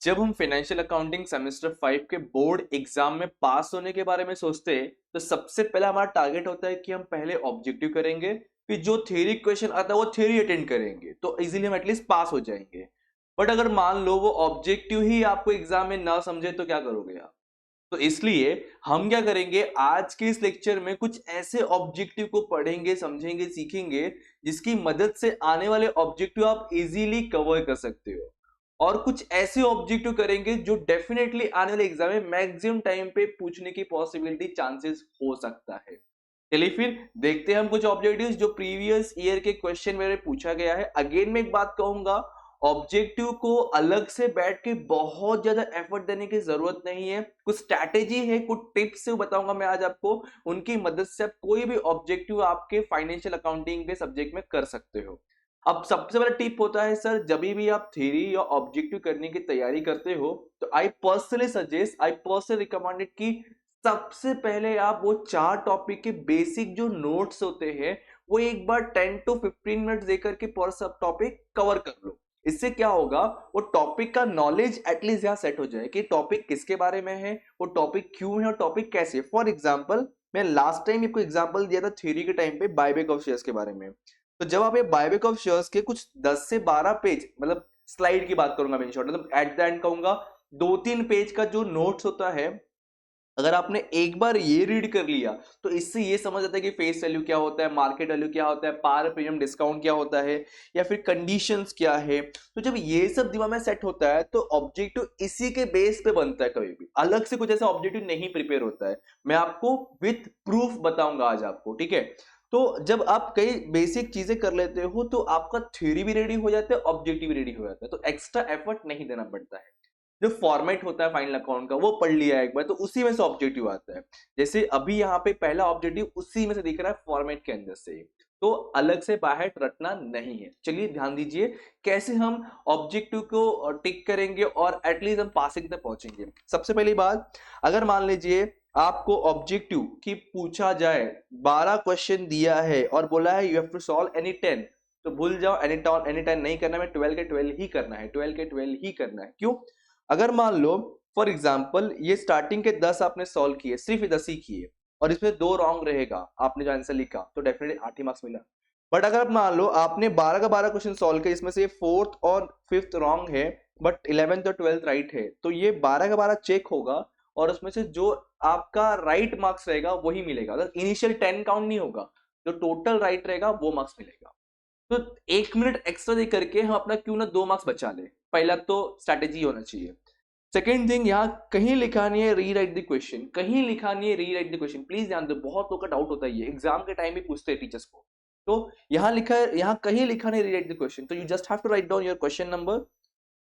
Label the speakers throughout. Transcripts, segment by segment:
Speaker 1: जब हम financial accounting semester 5 के बोर्ड एग्जाम में पास होने के बारे में सोचते हैं तो सबसे पहला हमारा टारगेट होता है कि हम पहले ऑब्जेक्टिव करेंगे, फिर जो थ्योरी क्वेश्चन आता है वो थ्योरी अटेंड करेंगे तो इजीली हम एटलीस्ट पास हो जाएंगे। बट अगर मान लो वो ऑब्जेक्टिव ही आपको एग्जाम में ना समझे तो क्या करोगे आप? तो इसलिए हम क्या करेंगे, आज के इस लेक्चर में कुछ ऐसे ऑब्जेक्टिव को पढ़ेंगे, समझेंगे, सीखेंगे जिसकी मदद से आने वाले ऑब्जेक्टिव आप इजीली कवर कर सकते हो। और कुछ ऐसे ऑब्जेक्टिव करेंगे जो डेफिनेटली आने वाले एग्जाम में मैक्सिमम टाइम पे पूछने की पॉसिबिलिटी चांसेस हो सकता है। चलिए फिर देखते हैं हम कुछ ऑब्जेक्टिव्स जो प्रीवियस ईयर के क्वेश्चन में पूछा गया है। अगेन मैं एक बात कहूंगा, ऑब्जेक्टिव को अलग से बैठ के बहुत ज्यादा एफर्ट देने की जरूरत नहीं है। कुछ स्ट्रैटेजी है, कुछ टिप्स बताऊंगा मैं आज आपको, उनकी मदद से आप कोई भी ऑब्जेक्टिव आपके फाइनेंशियल अकाउंटिंग के सब्जेक्ट में कर सकते हो। अब सबसे बड़ा टिप होता है सर, जब भी आप थ्योरी या ऑब्जेक्टिव करने की तैयारी करते हो तो I personally suggest, I personally recommended कि सबसे पहले आप वो 4 टॉपिक के बेसिक जो नोट्स होते हैं वो एक बार 10 to 15 मिनट देकर के पर सब टॉपिक कवर कर लो। इससे क्या होगा, वो टॉपिक का नॉलेज एटलीस्ट यहाँ सेट हो जाए कि टॉपिक किसके बारे में है, वो टॉपिक क्यों है और टॉपिक कैसे है। फॉर एग्जाम्पल, मैं लास्ट टाइम आपको एग्जाम्पल दिया था थ्योरी के टाइम पे बायबैक ऑफ शेयर्स के बारे में। तो जब आप ये बायबैक ऑफ शेयर्स के कुछ 10 से 12 पेज, मतलब स्लाइड की बात करूंगा मैं, इन शॉर्ट मतलब एट द एंड कहूंगा 2-3 पेज का जो नोट्स होता है, अगर आपने एक बार ये रीड कर लिया तो इससे ये समझ आता है कि फेस वैल्यू क्या होता है, मार्केट वैल्यू क्या होता है, पार प्रीमियम डिस्काउंट क्या होता है, या फिर कंडीशंस क्या है। तो जब ये सब दिमाग में सेट होता है तो ऑब्जेक्टिव इसी के बेस पे बनता है, कभी भी अलग से कुछ ऐसा ऑब्जेक्टिव नहीं प्रिपेयर होता है। मैं आपको विथ प्रूफ बताऊंगा आज आपको, ठीक है। तो जब आप कई बेसिक चीजें कर लेते हो तो आपका थ्योरी भी रेडी हो जाता है, ऑब्जेक्टिव भी रेडी हो जाता है, तो एक्स्ट्रा एफर्ट नहीं देना पड़ता है। जो फॉर्मेट होता है फाइनल अकाउंट का वो पढ़ लिया एक बार तो उसी में से ऑब्जेक्टिव आता है। जैसे अभी यहाँ पे पहला ऑब्जेक्टिव उसी में से दिख रहा है, फॉर्मेट के अंदर से ही, तो अलग से बाहर रटना नहीं है। चलिए ध्यान दीजिए कैसे हम ऑब्जेक्टिव को टिक करेंगे और एटलीस्ट हम पासिंग तक पहुंचेंगे। सबसे पहली बात, अगर मान लीजिए आपको ऑब्जेक्टिव की पूछा जाए, 12 क्वेश्चन दिया है और बोला है you have to solve any 10, तो भूल जाओ, एनी टाइम नहीं करना है, 12 के 12 ही करना है, 12 के 12 ही करना है। क्यों? अगर मान लो फॉर एग्जाम्पल ये स्टार्टिंग के 10 आपने सॉल्व किए, सिर्फ 10 ही किए, और इसमें 2 रॉन्ग रहेगा, आपने जो आंसर लिखा, तो डेफिनेटली 8 ही मार्क्स मिला। बट अगर मान लो आपने 12 का 12 क्वेश्चन सॉल्व किया, इसमें से 4th और 5th रॉन्ग है बट 11th और 12th राइट है, तो ये 12 का 12 चेक होगा और उसमें से जो आपका राइट मार्क्स रहेगा वही मिलेगा। अगर इनिशियल 10 काउंट नहीं होगा, जो टोटल राइट रहेगा वो मार्क्स मिलेगा। तो 1 मिनट एक्स्ट्रा दे करके हम अपना क्यों ना 2 मार्क्स बचा ले, पहला तो स्ट्रैटेजी होना चाहिए। सेकेंड थिंग, यहाँ कहीं लिखा नहीं है री राइट द क्वेश्चन, कहीं लिखा नहीं है री राइट द क्वेश्चन, प्लीज ध्यान दो, बहुत लोगों का डाउट होता है, ये एग्जाम के टाइम भी पूछते हैं टीचर्स को। तो यहाँ लिखा है, यहाँ कहीं लिखा नहीं री राइट द क्वेश्चन, तो you just have to write down your question number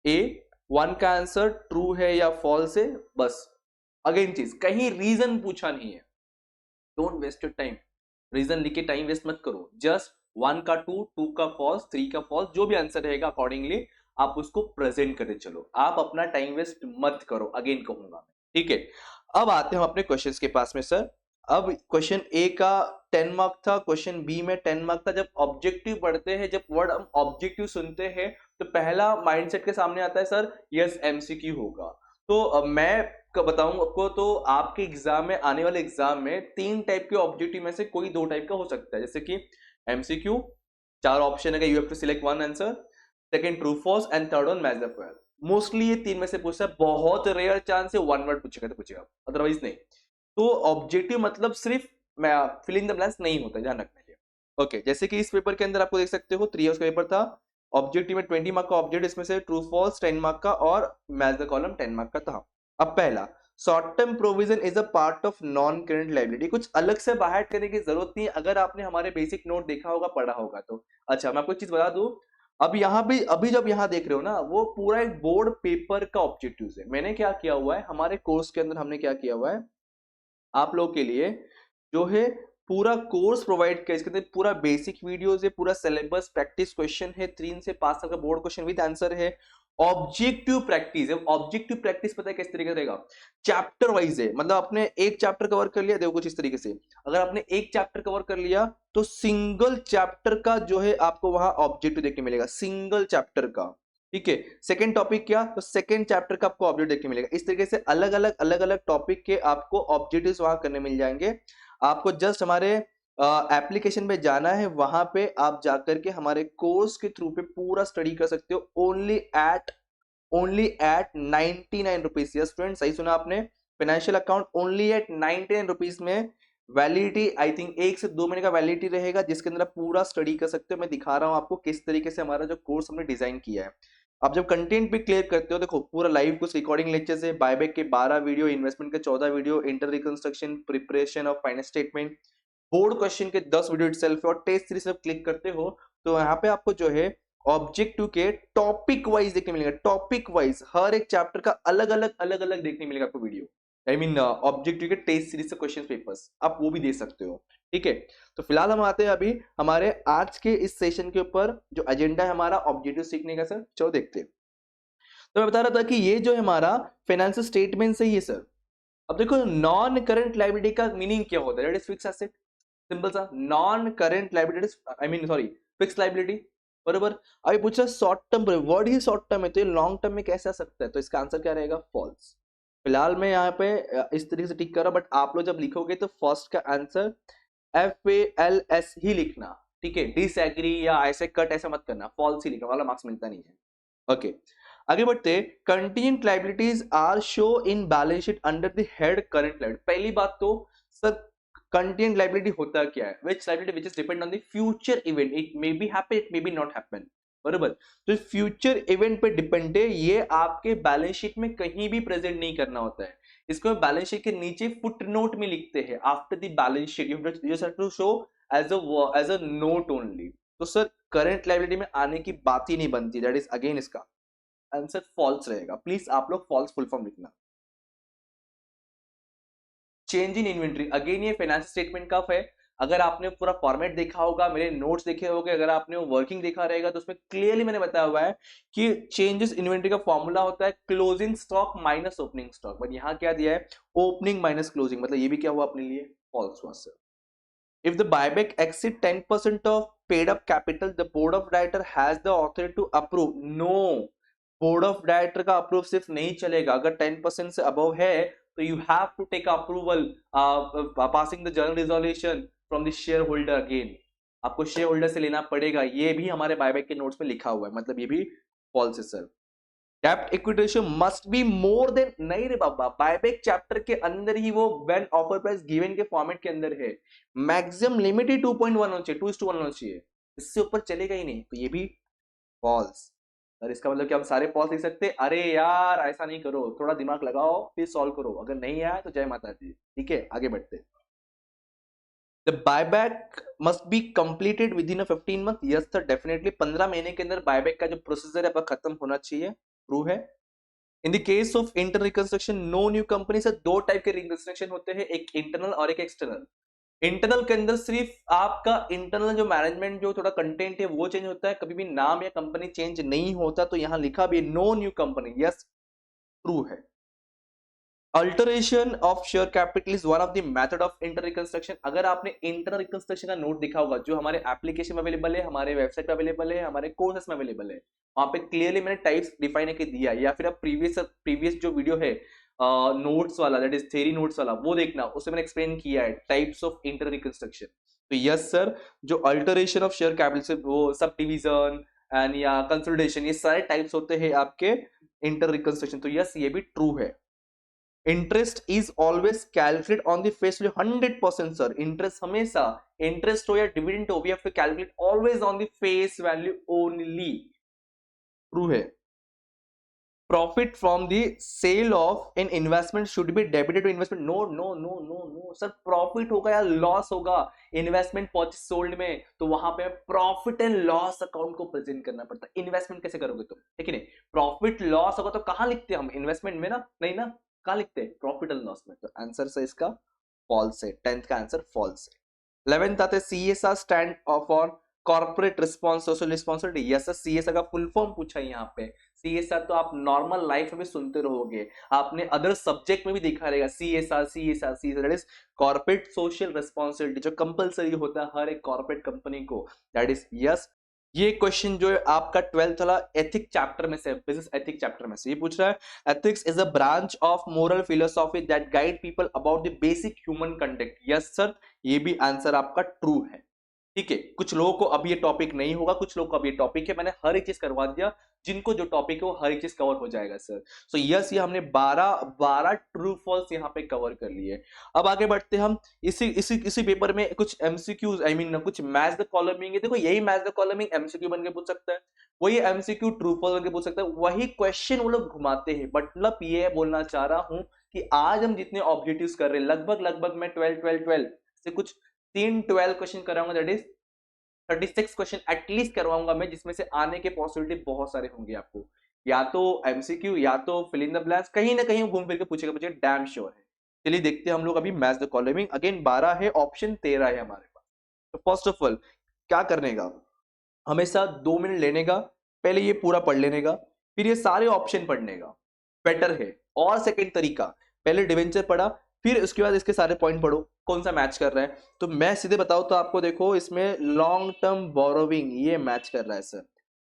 Speaker 1: A, 1 का आंसर ट्रू है या फॉल्स है, बस। अगेन चीज, कहीं रीजन पूछा नहीं है, don't waste your time, reason लिख के टाइम वेस्ट मत करो। जस्ट 1 का ट्रू, 2 का फॉल्स, 3 का फॉल्स, जो भी आंसर रहेगा अकॉर्डिंगली आप उसको प्रेजेंट करते चलो, आप अपना टाइम वेस्ट मत करो, अगेन कहूंगा मैं, ठीक है। अब आते हैं हम अपने क्वेश्चंस के पास में सर। अब क्वेश्चन ए का 10 मार्क था, क्वेश्चन बी में 10 मार्क था। जब ऑब्जेक्टिव पढ़ते हैं, जब वर्ड हम ऑब्जेक्टिव सुनते हैं तो पहला माइंडसेट के सामने आता है सर यस एमसीक्यू होगा। तो मैं बताऊं आपको, तो आपके एग्जाम में, आने वाले एग्जाम में 3 टाइप के ऑब्जेक्टिव में से कोई 2 टाइप का हो सकता है, जैसे कि एमसीक्यू, 4 ऑप्शन है, you have to select one answer, second true false and third one match the pair. Mostly ये 3 में से पूछता है, बहुत रेयर चांस है 1 वर्ड पूछेगा तो पूछेगा, अदरवाइज नहीं। तो ऑब्जेक्टिव मतलब सिर्फ मैं फिल इन द ब्लैंक्स नहीं होता, ध्यान रखना है। ओके, जैसे कि इस पेपर के अंदर आपको देख सकते हो 3 इयर्स का पेपर था, ऑब्जेक्टिव में 20 मार्क का ऑब्जेक्ट, इसमें से ट्रू फॉल्स 10 मार्क का और मैच द कॉलम 10 मार्क का था। अब पहला, short term provision is a part of non current liability, कुछ अलग से बाहर करने की जरूरत नहीं है, अगर आपने हमारे बेसिक नोट देखा होगा, पढ़ा होगा तो। अच्छा, मैं आपको एक चीज बता दूं, अब यहाँ भी, अभी जब यहाँ देख रहे हो ना, वो पूरा एक बोर्ड पेपर का ऑब्जेक्टिव है। मैंने क्या किया हुआ है, हमारे कोर्स के अंदर हमने क्या किया हुआ है, आप लोग के लिए जो है पूरा कोर्स प्रोवाइड किया, इसके अंदर पूरा बेसिक वीडियोस है, पूरा सिलेबस, प्रैक्टिस क्वेश्चन है, 3 से 5 तक का बोर्ड क्वेश्चन विद आंसर है, ऑब्जेक्टिव प्रैक्टिस है। ऑब्जेक्टिव प्रैक्टिस पता है किस तरीके से रहेगा, चैप्टर वाइज है, मतलब आपने एक चैप्टर कवर कर लिया, देखो कुछ इस तरीके से, अगर आपने एक चैप्टर कवर कर लिया तो सिंगल चैप्टर का जो है आपको वहां ऑब्जेक्टिव देखने मिलेगा, सिंगल चैप्टर का। ठीक है। सेकंड टॉपिक क्या, तो सेकंड चैप्टर का आपको ऑब्जेक्ट देखने मिलेगा। इस तरीके से अलग अलग टॉपिक के आपको ऑब्जेक्टिव्स वहां करने मिल जाएंगे। आपको जस्ट हमारे एप्लीकेशन पे जाना है, वहां पे आप जाकर के हमारे कोर्स के थ्रू पे पूरा स्टडी कर सकते हो, only at 99 rupees. Yes friend, सही सुना आपने, financial account only at 99 rupees में। वैलिडिटी आई थिंक 1 से 2 महीने का वैलिडिटी रहेगा, जिसके अंदर आप पूरा स्टडी कर सकते हो। मैं दिखा रहा हूं आपको किस तरीके से हमारा जो कोर्स हमने डिजाइन किया है। आप जब कंटेंट भी क्लियर करते हो, देखो पूरा लाइव कुछ रिकॉर्डिंग लेक्चर है, बायबैक के 12 वीडियो, इन्वेस्टमेंट के 14 video, inter reconstruction, preparation of finance statement, board question के 10 वीडियो इटसेल्फ और टेस्ट सीरीज सब क्लिक करते हो, तो यहाँ पे आपको जो है ऑब्जेक्टिव के टॉपिक वाइज देखने मिलेगा। टॉपिक वाइज हर एक चैप्टर का अलग अलग देखने मिलेगा आपको वीडियो। आई मीन ऑब्जेक्टिव के टेस्ट सीरीज से क्वेश्चन पेपर्स आप वो भी दे सकते हो। ठीक है, तो फिलहाल हम आते हैं अभी हमारे आज के इस सेशन के ऊपर, जो एजेंडा है हमारा ऑब्जेक्टिव सीखने का। सर चलो देखते हैं। तो मैं बता रहा था कि ये जो है हमारा फाइनेंशियल स्टेटमेंट से ही है सर। अब देखो नॉन करंट लायबिलिटी का मीनिंग क्या होता है, that is fix asset. Simple सा, non current liability, I mean sorry, fix liability, बरोबर। अभी पूछ रहा शॉर्ट टर्म, वर्ड ही शॉर्ट टर्म है, तो ये लॉन्ग टर्म में कैसे आ सकता है, तो इसका आंसर क्या रहेगा, फॉल्स। फिलहाल मैं यहाँ पे इस तरीके से टिक कर रहा हूं, बट आप लोग जब लिखोगे तो फर्स्ट का आंसर FALS ही लिखना। ठीक है, डिसएग्री या ऐसे कट ऐसे मत करना, फॉल्स ही लिखना, वाला मार्क्स मिलता नहीं है। ओके, आगे बढ़ते। Contingent liabilities are show in balance sheet under the head current liability. पहली बात तो सर कंटीजेंट लायबिलिटी होता क्या है, which liability which is depend on the future event, it may be happen, it may be not happen, बरोबर। तो future event पे depend है, ये आपके बैलेंस शीट में कहीं भी प्रेजेंट नहीं करना होता है। इसको बैलेंस शीट के नीचे फुट नोट में लिखते हैं, after the balance sheet you have to show as a note only. तो सर करंट लायबिलिटी में आने की बात ही नहीं बनती, दैट इज अगेन इसका आंसर फॉल्स रहेगा। प्लीज आप लोग फॉल्स फुल फॉर्म लिखना। चेंज इन इन्वेंट्री, अगेन ये फाइनेंशियल स्टेटमेंट का है। अगर आपने पूरा फॉर्मेट देखा होगा, मेरे नोट्स देखे होंगे, अगर आपने वर्किंग देखा रहेगा, तो उसमें क्लियरली मैंने बताया हुआ है कि चेंजेस इन्वेंट्री का फॉर्मूला होता है closing stock minus opening stock, but यहां क्या दिया है, ओपनिंग माइनस क्लोजिंग, मतलब ये भी क्या हुआ अपने लिए, फॉल्स हुआ sir. If the buyback exceed 10% of paid up capital, the board of director has the authority to approve. No, board of director का अप्रूव सिर्फ नहीं चलेगा, अगर 10% से अबव है तो you have to take approval, passing the general resolution from the shareholder again. आपको share holder से लेना पड़ेगा, ये भी हमारे बायबैक के नोट्स में लिखा हुआ है, मतलब ये भी फॉल्स है सर। डेब्ट equity ratio must be more than, नहीं रे बाबा, बायबैक चैप्टर के अंदर ही वो व्हेन ऑफर प्राइस गिवन के फॉर्मेट के अंदर है, मैक्सिमम लिमिट ही 2.1 होना चाहिए, 2:1 होना चाहिए, इससे ऊपर चलेगा ही नहीं, तो ये भी फॉल्स। और इसका मतलब कि हम सारे फॉल्स लिख सकते हैं। अरे यार ऐसा नहीं करो, थोड़ा दिमाग लगाओ फिर सॉल्व करो, अगर नहीं आया तो जय माता दी। ठीक है, आगे बढ़ते। The buyback must be completed within a 15 month. Yes sir, definitely 15 महीने के अंदर बायबैक का जो प्रोसीजर है आपका खत्म होना चाहिए, ट्रू है। In the case of inter reconstruction no new company, से दो टाइप के रिकंस्ट्रक्शन होते हैं, एक इंटरनल और एक एक्सटर्नल। इंटरनल के अंदर सिर्फ आपका इंटरनल जो मैनेजमेंट जो थोड़ा कंटेंट है वो चेंज होता है, कभी भी नाम या कंपनी चेंज नहीं होता, तो यहां लिखा भी no new company, yes true है। Alteration of share capital is one of the method of inter reconstruction. अगर आपने इंटर रिकंस्ट्रक्शन का नोट देखा होगा, जो हमारे एप्लीकेशन में अवेलेबल है, हमारे वेबसाइट पे अवेलेबल है, हमारे कोर्सेस में अवेलेबल है, वहां पे क्लियरली मैंने टाइप्स डिफाइन करके दिया है, या फिर आप प्रीवियस जो वीडियो है नोट्स वाला, दैट इज थ्योरी नोट्स वाला, वो देखना, उसमें मैंने एक्सप्लेन किया है टाइप्स ऑफ इंटर रिकंस्ट्रक्शन। तो यस सर, जो अल्टरेशन ऑफ शेयर कैपिटल से वो सब डिवीजन एंड या कंसोलिडेशन, ये सारे टाइप्स होते हैं आपके इंटर रिकंस्ट्रक्शन, तो यस ये भी ट्रू है। Interest is always calculate on the face value, 100% sir, interest हमेशा, इंटरेस्ट हो या डिविडेंड हो, we have to calculate always on the face value only, true है। Profit from the sale of an investment should be debited to investment, no no no no no sir, profit होगा या loss होगा investment purchase sold में, तो वहां पे profit and loss account को present करना पड़ता है। इन्वेस्टमेंट कैसे करोगे तुम, ठीक है, प्रॉफिट लॉस होगा तो कहां लिखते हैं हम, इन्वेस्टमेंट में ना, नहीं ना, कहां लिखते हैं, प्रॉफिट एंड लॉस में। तो आंसर से इसका फॉल्स है, 10th का आंसर फॉल्स है। 11th आते CSR stand for corporate response social responsibility. Yes sir, CSR का फुल फॉर्म पूछा है यहाँ पे। CSR तो आप नॉर्मल लाइफ में भी सुनते रहोगे, आपने अदर सब्जेक्ट में भी देखा रहेगा, CSR CSR CSR, that is corporate social responsibility, जो कंपलसरी होता है हर एक कॉर्पोरेट कंपनी को, दैट इज यस, ये क्वेश्चन जो है आपका 12th वाला एथिक चैप्टर में से, बिजनेस एथिक चैप्टर में से ये पूछ रहा है। Ethics is a branch of moral philosophy that guide people about the basic human conduct. Yes sir, ये भी आंसर आपका ट्रू है। ठीक है, कुछ लोगों को अब ये टॉपिक नहीं होगा, कुछ लोगों को अब ये टॉपिक है, मैंने हर एक चीज करवा दिया, जिनको जो टॉपिक है वो हर एक चीज कवर हो जाएगा सर। सो यस, ये हमने 12 ट्रू फॉल्स यहाँ पे कवर कर लिए। अब आगे बढ़ते हम, इसी इसी इसी पेपर में कुछ एमसीक्यूज, आई मीन कुछ मैच द कॉलमिंग है। देखो यही मैच द कॉलमिंग एमसीक्यू बन के पूछ सकता है, वही एमसीक्यू ट्रू फॉल्स बन के पूछ सकता है, वही क्वेश्चन वो लोग घुमाते हैं। मतलब ये बोलना चाह रहा हूं कि आज हम जितने ऑब्जेक्टिव्स कर रहे हैं, लगभग लगभग मैं 12 से कुछ 3 12 क्वेश्चन कराऊंगा, दैट इज 36 क्वेश्चन एटलीस्ट करवाऊंगा मैं, जिसमें से आने के पॉसिबिलिटी बहुत सारे होंगे आपको, या तो एमसीक्यू या तो फिल इन द ब्लैंक्स, कहीं ना कहीं घूम फिर के पूछेगा, मुझे डैम श्योर है। चलिए देखते हैं हम लोग अभी मैच द कॉलमिंग। अगेन 12 है, ऑप्शन 13 है हमारे पास। तो फर्स्ट ऑफ ऑल क्या करने का, हमेशा 2 मिनट लेने का, पहले ये पूरा पढ़ लेने का, फिर ये सारे ऑप्शन पढ़ने का, बेटर है। और सेकंड तरीका, पहले डिवेंचर पढ़ा, फिर उसके बाद इसके सारे पॉइंट पढ़ो कौन सा मैच कर रहा है। तो मैं सीधे बताऊं तो आपको, देखो इसमें लॉन्ग टर्म बोरोविंग ये मैच कर रहा है सर,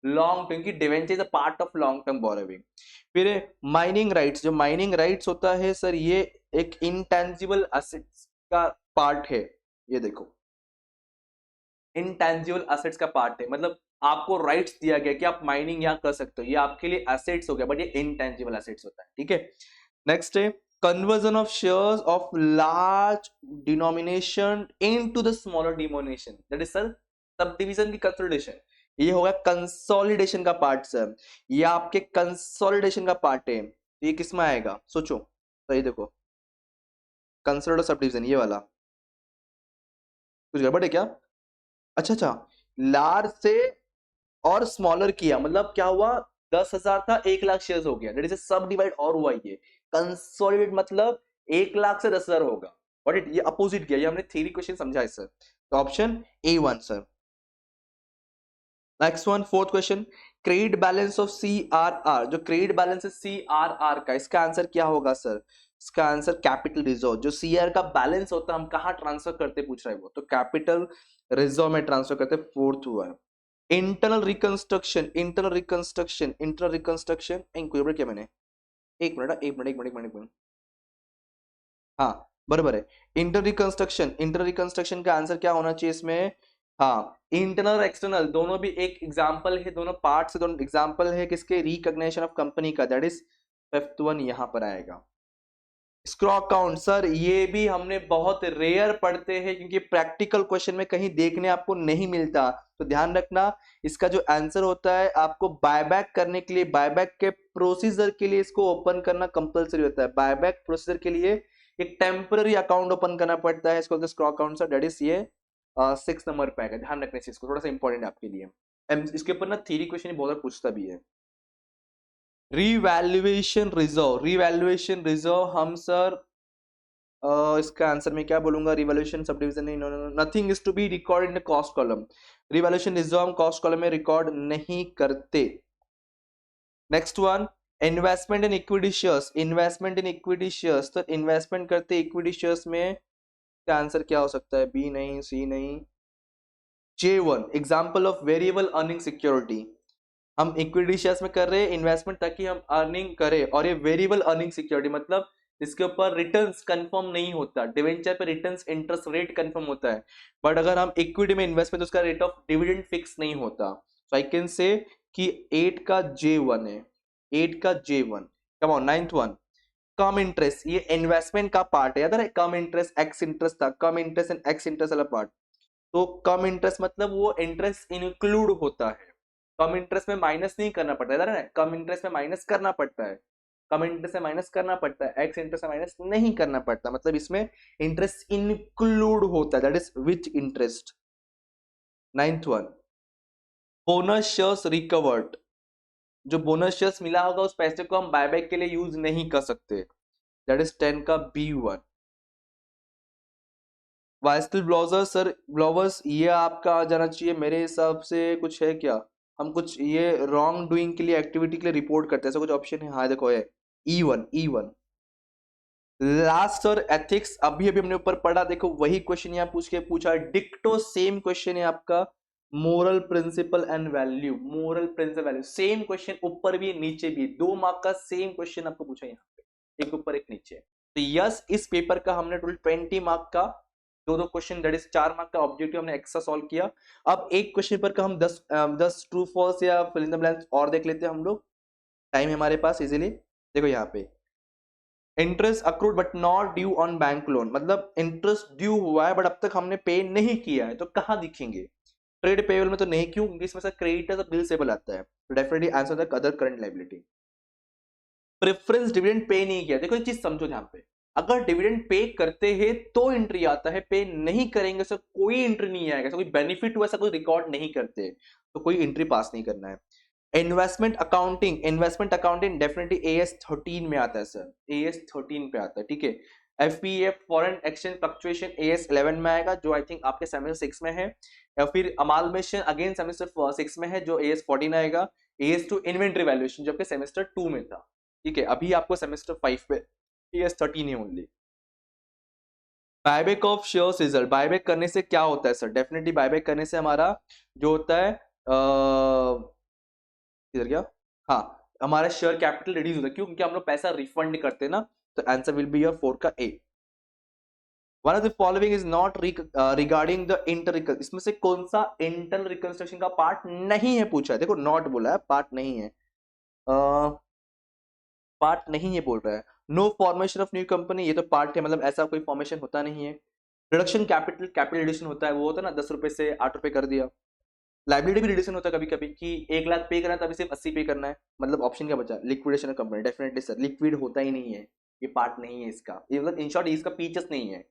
Speaker 1: लॉन्ग, क्योंकि debenture is a part of long term borrowing. फिर माइनिंग राइट्स, जो माइनिंग राइट्स होता है सर, ये एक इंटेंजिबल एसेट्स का पार्ट है। ये देखो इनटेंजिबल एसेट्स का पार्ट है, मतलब आपको राइट्स दिया गया कि आप माइनिंग यहां कर सकते हो, ये आपके लिए एसेट्स हो गया, बट ये इनटेंजिबल एसेट्स होता है। ठीक है, नेक्स्ट है conversion of shares of large denomination into the smaller denomination, that is sir sub division की कंसोलिडेशन। ये होगा कंसोलिडेशन का पार्ट सर, ये आपके कंसोलिडेशन का पार्ट है। ये किस में आएगा सोचो, तो ये देखो कंसोलिडेट सब डिवीजन, ये वाला कुछ गड़बड़ है क्या? अच्छा अच्छा, लार्ज से और स्मॉलर किया, मतलब क्या हुआ, 10,000 था 1 लाख शेयर हो गया, दैट इज सब डिवाइड और हुआ। ये कंसोलिडेट मतलब 1 लाख से 10,000 होगा, बट ये अपोजिट किया, ये हमने थ्योरी क्वेश्चन समझा है सर। तो option A1 sir. Next one, fourth question, credit balance of CRR, जो क्रेडिट बैलेंस है CRR का, इसका आंसर क्या होगा सर? इसका आंसर कैपिटल रिजर्व। जो CR का बैलेंस होता है हम कहाँ ट्रांसफर करते पूछ रहा है वो, तो कैपिटल रिजर्व में ट्रांसफर करते। फोर्थ हुआ है internal reconstruction, internal reconstruction, internal reconstruction, include किया मैंने, एक मिनट एक मिनट एक मिनट एक मिनट एक मिनट, हाँ बराबर है। इंटरनल रिकंस्ट्रक्शन, इंटरनल रिकंस्ट्रक्शन का आंसर क्या होना चाहिए इसमें? हाँ, इंटरनल और एक्सटर्नल दोनों भी एक एग्जाम्पल है, दोनों पार्ट से दोनों एग्जाम्पल है किसके, रिकॉग्निशन ऑफ कंपनी का, दैट इज फिफ्थ वन यहां पर आएगा। स्क्रॉ अकाउंट सर, ये भी हमने बहुत रेयर पढ़ते हैं, क्योंकि प्रैक्टिकल क्वेश्चन में कहीं देखने आपको नहीं मिलता। तो ध्यान रखना, इसका जो आंसर होता है आपको बायबैक करने के लिए, बायबैक के प्रोसीजर के लिए इसको ओपन करना कंपलसरी होता है। बायबैक प्रोसीजर के लिए एक टेम्पररी अकाउंट ओपन करना पड़ता है, इसको स्क्रॉ अकाउंट सर, दैट इज ये 6 नंबर पे आएगा। ध्यान रखने से इसको थोड़ा सा इंपॉर्टेंट है आपके लिए, इसके ऊपर ना थ्योरी क्वेश्चन बहुत बार पूछता भी है। रिवैल्यूएशन रिजर्व, रिवैल्यूएशन रिजर्व हम सर इसका आंसर में क्या बोलूंगा, रिवॉल्यूशन सब डिवीजन नहीं, nothing is to be record in cost column. Revolution reserve हम कॉस्ट कॉलम में रिकॉर्ड नहीं करते। Next one, investment in equity shares, investment in equity shares, तो इन्वेस्टमेंट करते इक्विटी शेयर्स में, क्या आंसर क्या हो सकता है? बी नहीं, सी नहीं, J1 example of variable earning security. हम इक्विटी शेयर्स में कर रहे हैं इन्वेस्टमेंट ताकि हम अर्निंग करें, और ये वेरिएबल अर्निंग सिक्योरिटी मतलब इसके ऊपर रिटर्न्स कंफर्म नहीं होता। डिवेंचर पे रिटर्न्स इंटरेस्ट रेट कंफर्म होता है, बट अगर हम इक्विटी में इन्वेस्ट में तो उसका रेट ऑफ डिविडेंड फिक्स नहीं होता। सो आई कैन से कि 8 का J1 है, 8 का J1। Come on, ninth one, come interest, ये इन्वेस्टमेंट का पार्ट है, याद है कम इंटरेस्ट एक्स इंटरेस्ट था, कम इंटरेस्ट एंड एक्स इंटरेस्ट वाला पार्ट। तो कम इंटरेस्ट मतलब वो इंटरेस्ट इंक्लूड होता है, कम इंटरेस्ट में माइनस नहीं करना पड़ता है ना, कम इंटरेस्ट में माइनस करना पड़ता है, कम इंटरेस्ट में माइनस करना पड़ता है, एक्स इंटरेस्ट में माइनस नहीं करना पड़ता, मतलब इसमें इंटरेस्ट इंक्लूड होता है, that is which interest. Ninth one, bonus shares recovered, जो बोनस शेयर्स मिला होगा उस पैसे को हम बायबैक के लिए यूज नहीं कर सकते, दैट इज 10 का B1। वाइस्टिल ब्लाउजर सर, ब्लाउजर्स ये आपका आ जाना चाहिए मेरे हिसाब से, कुछ है क्या? हम कुछ ये रॉन्ग डूइंग के लिए, एक्टिविटी के लिए रिपोर्ट करते हैं, ऐसा कुछ ऑप्शन है? हाँ देखो है E1, E1। लास्ट और एथिक्स अभी अभी हमने ऊपर पढ़ा, देखो वही क्वेश्चन यहाँ पूछ के पूछा, डिक्टो सेम क्वेश्चन है आपका, moral principle and value, moral principle value, same question ऊपर भी नीचे भी, 2 मार्क का सेम क्वेश्चन आपको पूछा यहाँ पे, एक ऊपर एक नीचे। तो यस, इस पेपर का हमने टोटल 20 मार्क का दो क्वेश्चन, दैट इज 4 मार्क का ऑब्जेक्टिव हमने एक्स्ट्रा सॉल्व किया। अब एक क्वेश्चन पर का हम 10 ट्रू फॉल्स या फिल इन द ब्लैंक्स और देख लेते हैं हम लोग, टाइम है हमारे पास इजीली। देखो यहाँ पे interest accrued but not due on bank loan, मतलब इंटरेस्ट ड्यू हुआ है बट अब तक हमने पे नहीं किया है, तो कहाँ दिखेंगे? ट्रेड पेबल में तो नहीं, क्यों? क्योंकि इसमें से क्रेडिटर्स और बिल्स पेबल आता है, तो definitely answer the other current liability. Preference dividend pay नहीं किया, देखो एक चीज समझो ध्यान पे, अगर डिविडेंड पे करते हैं तो एंट्री आता है, पे नहीं करेंगे सर कोई एंट्री नहीं आएगा, कोई बेनिफिट हुआ ऐसा कोई रिकॉर्ड नहीं करते, तो कोई एंट्री पास नहीं करना है। Investment accounting, investment accounting definitely AS 13 में आता है सर, AS 13 पे आता है, ठीक है। FPF foreign exchange fluctuation AS 11 में आएगा, जो आई थिंक आपके सेमेस्टर 6 में है, या फिर अमालमेशन अगेन सेमेस्टर 6 में है, जो AS 14 आएगा। AS 2 इन्वेंट्री वैल्यूएशन जो आपके सेमेस्टर 2 में था, ठीक है। अभी आपको सेमेस्टर 5 पे AS 13 है only. Buyback of shares result, buyback करने से क्या होता है सर? डेफिनेटली बायबैक करने से हमारा जो होता है इधर क्या, हाँ, हमारा शेयर कैपिटल रिड्यूस होता है, क्यों? क्योंकि हम लोग पैसा रिफंड करते हैं ना, तो आंसर विल बी योर 4 का A। One of the following is not regarding the inter, इसमें से कौन सा इंटरनल रिकंस्ट्रक्शन का पार्ट नहीं है पूछा है, देखो नॉट बोला है, पार्ट नहीं है, पार्ट नहीं है बोल रहा है। No formation of new company, ये तो पार्ट है, मतलब ऐसा कोई फॉर्मेशन होता नहीं है। रिडक्शन कैपिटल, कैपिटल रिडक्शन होता है, वो होता है ना 10 रुपए से 8 रुपए कर दिया। लाइबिलिटी भी रिडक्शन होता है कभी कभी, कि 1 लाख पे करना है तभी सिर्फ 80 पे करना है, मतलब ऑप्शन क्या बचा? Liquidation of company, definitely sir liquid होता ही नहीं है, ये पार्ट नहीं है इसका, ये मतलब इन शॉर्ट इसका फीचर्स नहीं है।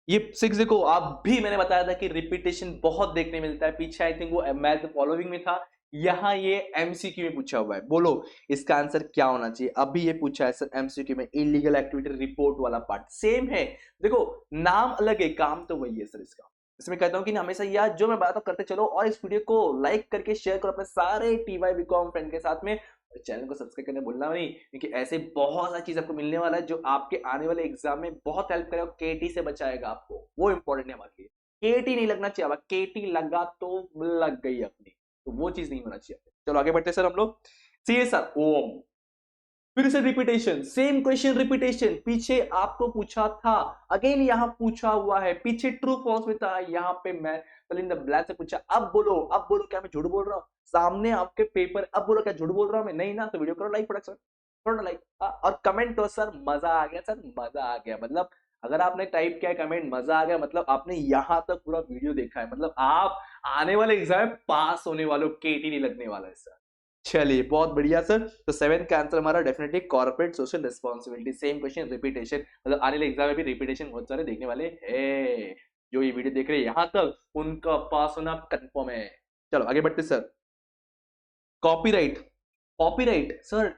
Speaker 1: ये 6 देखो, आप भी मैंने बताया था कि रिपीटेशन बहुत देखने मिलता है, पीछे आई थिंक वो मैथ फॉलोइंग में था, यहाँ ये MCQ में पूछा हुआ है, बोलो इसका आंसर क्या होना चाहिए? अभी ये पूछा है सर MCQ में, इलीगल एक्टिविटी रिपोर्ट वाला पार्ट सेम है, देखो नाम अलग है, काम तो वही है सर इसका। इसमें कहता हूं कि हमेशा यार जो मैं बात करते चलो, और इस वीडियो को लाइक करके शेयर करो अपने सारे TY BCom फ्रेंड के साथ में, और चैनल को सब्सक्राइब करने भूलना नहीं, क्योंकि ऐसे बहुत सारी चीज आपको मिलने वाला है जो आपके आने वाले एग्जाम में बहुत हेल्प करेगा, KT से बचाएगा आपको, वो इंपॉर्टेंट है हमारे लिए। KT नहीं लगना चाहिए, KT लगा तो लग गई अपनी, तो वो चीज नहीं होना चाहिए। चलो आगे बढ़ते सर हम लोग। सी सर ओम, फिर से रिपीटेशन, सेम क्वेश्चन रिपीटेशन, पीछे आपको पूछा था, अगेन यहाँ पूछा हुआ है, पीछे ट्रू फॉल्स में था, यहाँ पे मैं फिल इन द ब्लैंक से पूछा। अब बोलो, अब बोलो, क्या मैं झूठ बोल रहा हूँ? सामने आपके पेपर, अब बोलो क्या झूठ बोल रहा हूँ मैं? नहीं ना, तो वीडियो करो लाइक प्रोडक्शन, करो लाइक और कमेंट तो सर मजा आ गया, सर मजा आ गया, मतलब अगर आपने टाइप किया कमेंट मजा आ गया, मतलब आपने यहाँ तक पूरा वीडियो देखा है, मतलब आप आने वाले एग्जाम में पास होने वालों, KT नहीं लगने वाला है सर। चलिए बहुत बढ़िया सर, तो 7th का आंसर हमारा definitely corporate social responsibility, same question repetition, मतलब आने वाले एग्जाम में भी रिपीटेशन बहुत सारे देखने वाले हैं, जो ये वीडियो देख रहे हैं यहां तक उनका पास होना कंफर्म है। चलो आगे बढ़ते sir. Copyright, copyright sir,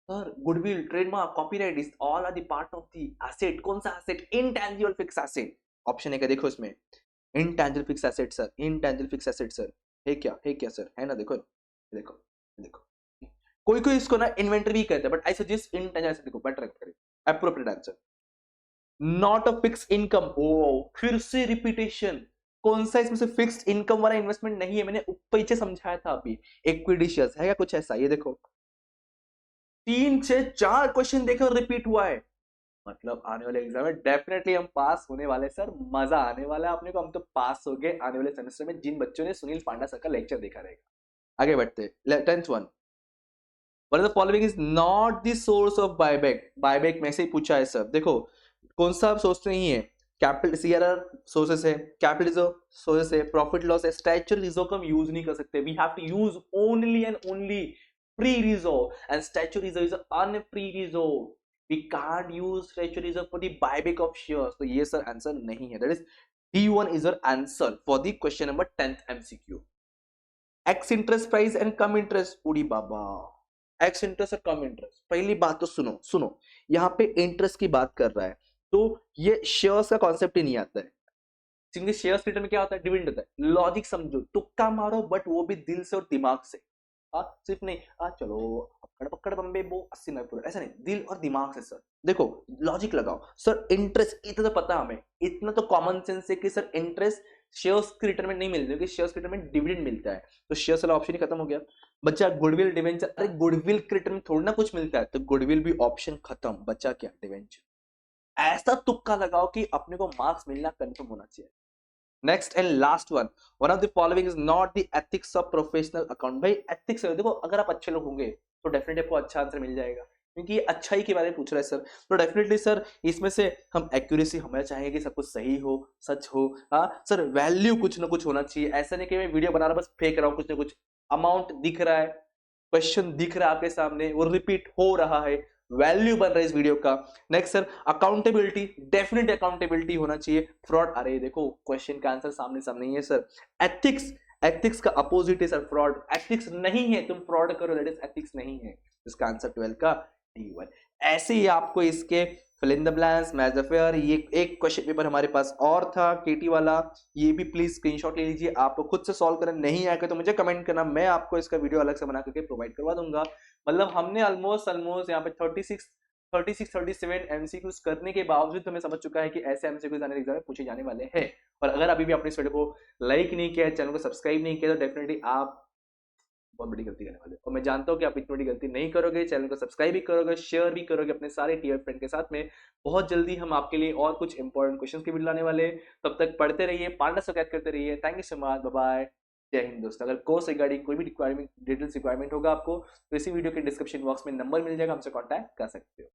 Speaker 1: sir goodwill trademark copyright is all are the part of the asset, कौन सा asset? Intangible fix asset, option है क्या देखो इसमें, intangible fix asset sir, intangible fix asset sir, है क्या सर, है ना? देखो देखो देखो, कोई कोई इसको ना इन्वेंटरी भी कहते हैं, बट आई सजेस्ट इनटैंजिबल, देखो बेटर करें, appropriate answer. Not a fix income, ओ फिर से रिपीटेशन, कौन सा इसमें से फिक्स्ड इनकम वाला इन्वेस्टमेंट नहीं है? मैंने पीछे समझाया था अभी, इक्विटी शेयर्स है या कुछ ऐसा, ये देखो 3 से 4 क्वेश्चन देखो रिपीट हुआ है, मतलब आने वाले एग्जाम में डेफिनेटली हम पास होने वाले सर, मजा आने वाला है अपने को, हम तो पास हो गए आने वाले सेमेस्टर में जिन बच्चों ने सुनील पांडा सर का लेक्चर देखा रहेगा। आगे बढ़ते 10th one, one of the following is not the source of buyback, buyback में से ही पूछा है सर, देखो कौन सा सोर्स नहीं है? कैपिटल CRR सोर्सेस है, कैपिटल रिजर्व सोर्सेस है, प्रॉफिट लॉस है, स्टैच्यूटरी रिजर्व का हम यूज नहीं कर सकते, we have to use only and only free reserve, and statutory reserve is unfree reserve, we can't use statutory reserve for the buyback of shares, तो ये sir answer नहीं है, that is D1 is your answer for the question number 10th MCQ। X interest price and come interest, उड़ी बाबा, x interest और कम interest, पहली बात तो सुनो सुनो, यहाँ पे इंटरेस्ट की बात कर रहा है, तो ये शेयर्स का कॉन्सेप्ट ही नहीं आता है, क्योंकि शेयर्स रिटर्न में क्या होता है? डिविडेंड होता है, लॉजिक समझो, तुक्का मारो बट वो भी दिल से और दिमाग से, सिर्फ नहीं चलो पकड़ पकड़ बम्बे वो 80-90, ऐसा नहीं, दिल और दिमाग से सर, देखो लॉजिक लगाओ सर, इंटरेस्ट इतना तो पता हमें, इतना तो कॉमन सेंस है कि सर इंटरेस्ट शेयर्स की रिटर्न में नहीं मिलती, क्योंकि शेयर्स की रिटर्न में डिविडेंड मिलता है, तो शेयर्स वाला ऑप्शन ही खत्म हो गया। बच्चा गुडविल डिवेंचर, अरे गुडविल की रिटर्न में थोड़ा ना कुछ मिलता है, तो गुडविल भी ऑप्शन खत्म, बच्चा क्या डिवेंचर। ऐसा तुक्का लगाओ कि अपने को मार्क्स मिलना कंफर्म होना चाहिए। Next and last one of the following is not the ethics of professional account. भाई एथिक्स देखो, अगर आप अच्छे लोग होंगे तो डेफिनेटली आपको अच्छा आंसर मिल जाएगा, क्योंकि ये अच्छाई के बारे में पूछ रहा है सर, तो डेफिनेटली सर इसमें से हम एक्यूरेसी, हमें चाहेंगे कि सब कुछ सही हो, सच हो। हाँ सर, वैल्यू कुछ ना कुछ होना चाहिए, ऐसा नहीं कि मैं वीडियो बना रहा बस फेंक रहा हूँ कुछ ना कुछ, अमाउंट दिख रहा है, क्वेश्चन दिख रहा है आपके सामने, वो रिपीट हो रहा है, वैल्यू बन रहा है इस वीडियो का। Next sir accountability, definite accountability होना चाहिए। फ्रॉड, अरे देखो क्वेश्चन का आंसर सामने सामने ही है सर। एथिक्स, एथिक्स का अपोजिट है सर फ्रॉड, एथिक्स नहीं है, तुम फ्रॉड करो दैट इज एथिक्स नहीं है, इसका आंसर 12 का D1। ऐसे ही आपको इसके fill in the blanks, match the fair, ये एक क्वेश्चन पेपर हमारे पास और था केटी वाला, ये भी प्लीज स्क्रीनशॉट ले लीजिए, आपको खुद से सॉल्व करना नहीं आएगा तो मुझे कमेंट करना, मैं आपको इसका वीडियो अलग से बना करके प्रोवाइड करवा दूंगा। मतलब हमने ऑलमोस्ट यहाँ पे 37 एमसीक्यूज करने के बावजूद हमें समझ चुका है कि ऐसे एमसीक्यूज आने एग्जाम में पूछे जाने वाले हैं। और अगर अभी भी आपने इस वीडियो को लाइक नहीं किया, चैनल को सब्सक्राइब नहीं किया, तो डेफिनेटली आप बहुत बड़ी गलती करने वाले हो, और मैं जानता हूँ कि आप इतनी बड़ी गलती नहीं करोगे, चैनल को सब्सक्राइब भी करोगे, शेयर भी करोगे अपने सारे टीयर फ्रेंड के साथ में। बहुत जल्दी हम आपके लिए और कुछ इंपॉर्टेंट क्वेश्चंस की वीडियो लाने वाले हैं, तब तक पढ़ते रहिए, पांडा सब्सक्राइब करते रहिए। Thank you so much, bye bye, जय हिंद दोस्तों। अगर कोर्स रिगार्डिंग कोई भी रिक्वायरमेंट, डिटेल्स रिक्वायरमेंट होगा आपको, तो इसी वीडियो के डिस्क्रिप्शन बॉक्स में नंबर मिल जाएगा, हमसे कॉन्टैक्ट कर सकते हो।